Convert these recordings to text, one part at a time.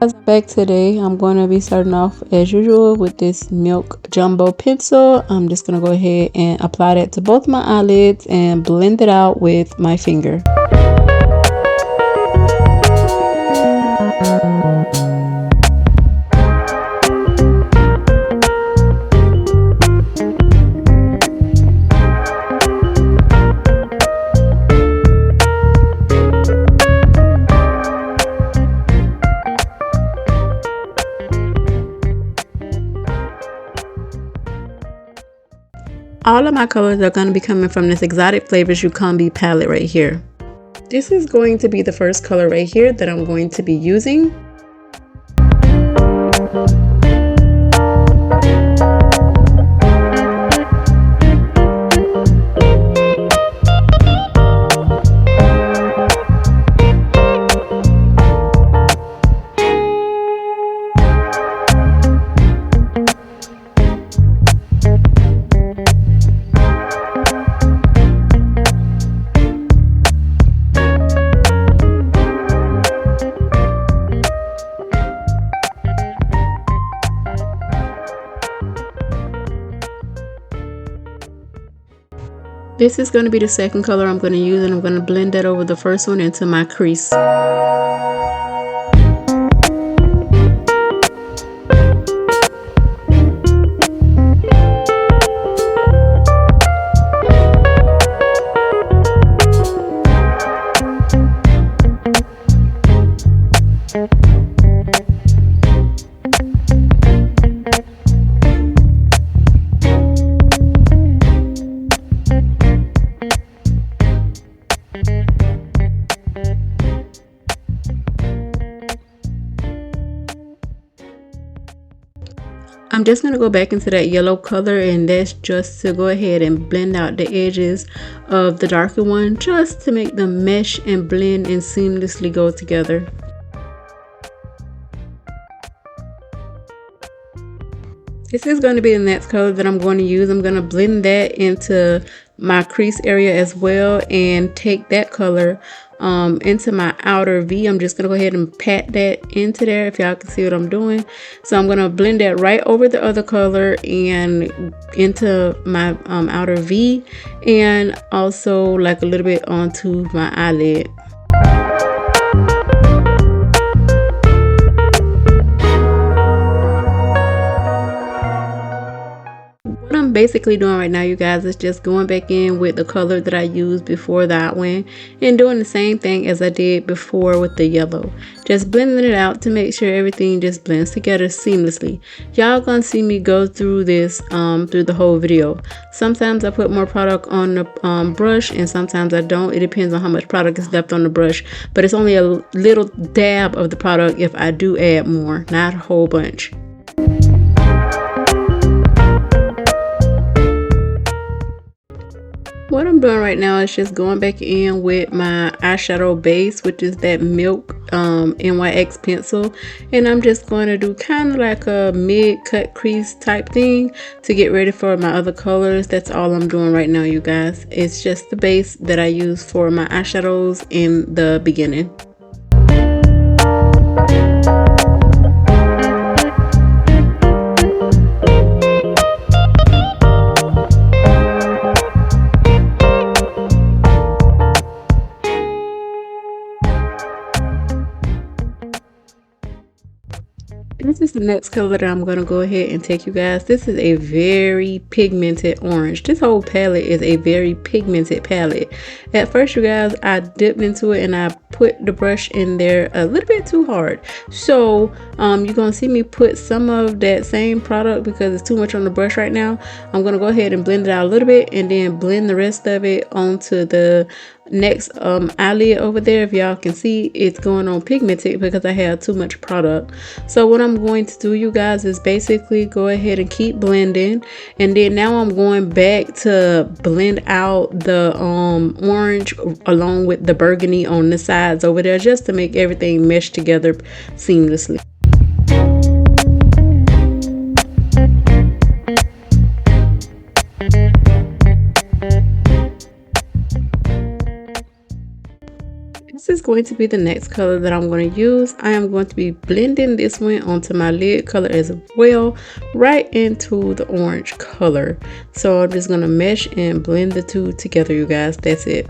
Guys, I'm back today. I'm going to be starting off as usual with this Milk Jumbo pencil. I'm just going to go ahead and apply that to both my eyelids and blend it out with my finger. All of my colors are going to be coming from this Exotic Flavors UCANBE palette right here. This is going to be the first color right here that I'm going to be using. This is going to be the second color I'm going to use, and I'm going to blend that over the first one into my crease. I'm just going to go back into that yellow color, and that's just to go ahead and blend out the edges of the darker one, just to make them mesh and blend and seamlessly go together. This is going to be the next color that I'm going to use. I'm going to blend that into my crease area as well and take that color into my outer V. I'm just going to go ahead and pat that into there, if y'all can see what I'm doing. So I'm going to blend that right over the other color and into my outer V, and also like a little bit onto my eyelid. What I'm basically doing right now, you guys, is just going back in with the color that I used before that one and doing the same thing as I did before with the yellow. Just blending it out to make sure everything just blends together seamlessly. Y'all gonna see me go through this through the whole video. Sometimes I put more product on the brush, and sometimes I don't. It depends on how much product is left on the brush, but it's only a little dab of the product if I do add more, not a whole bunch. What I'm doing right now is just going back in with my eyeshadow base, which is that Milk NYX pencil, and I'm just going to do kind of like a mid-cut crease type thing to get ready for my other colors. That's all I'm doing right now, you guys. It's just the base that I use for my eyeshadows in the beginning. This is the next color that I'm going to go ahead and take, you guys. This is a very pigmented orange. This whole palette is a very pigmented palette. At first, you guys, I dipped into it and I put the brush in there a little bit too hard. So you're going to see me put some of that same product because it's too much on the brush right now. I'm going to go ahead and blend it out a little bit and then blend the rest of it onto the next eyelid over there. If y'all can see, it's going on pigmented because I have too much product. So what I'm going to do, you guys, is basically go ahead and keep blending, and then now I'm going back to blend out the orange along with the burgundy on the sides over there, just to make everything mesh together seamlessly. This is going to be the next color that I'm going to use. I am going to be blending this one onto my lid color as well, right into the orange color. So I'm just going to mesh and blend the two together, you guys. That's it.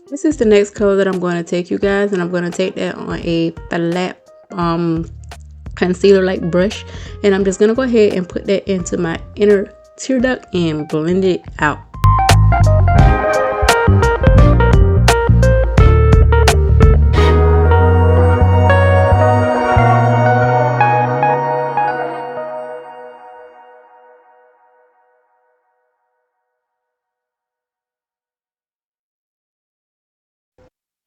This is the next color that I'm going to take, you guys, and I'm going to take that on a flat concealer like brush, and I'm just going to go ahead and put that into my inner tear duct and blend it out.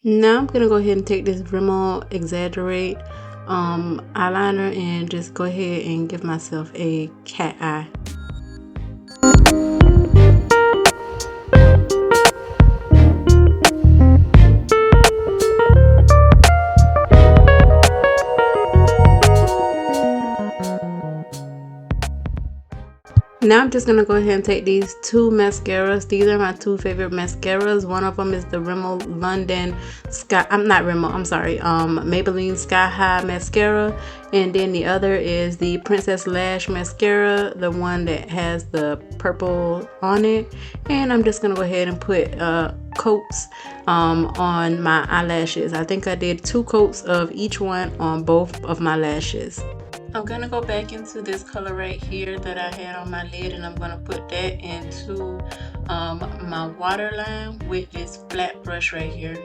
Now I'm gonna go ahead and take this Rimmel Exaggerate eyeliner and just go ahead and give myself a cat eye. Now I'm just going to go ahead and take these two mascaras. These are my two favorite mascaras. One of them is the Rimmel London Maybelline Sky High Mascara. And then the other is the Princess Lash Mascara, the one that has the purple on it. And I'm just going to go ahead and put coats on my eyelashes. I think I did 2 coats of each one on both of my lashes. I'm going to go back into this color right here that I had on my lid, and I'm going to put that into my waterline with this flat brush right here.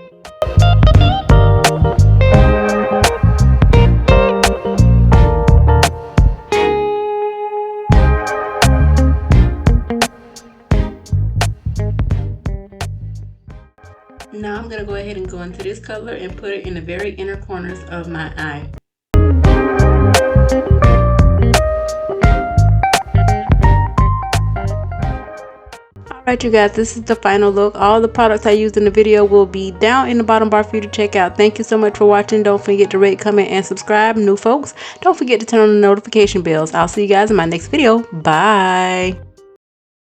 Now I'm going to go ahead and go into this color and put it in the very inner corners of my eye. Alright, you guys, this is the final look. All the products I used in the video will be down in the bottom bar for you to check out. Thank you so much for watching. Don't forget to rate, comment, and subscribe. New folks, don't forget to turn on the notification bells. I'll see you guys in my next video. Bye.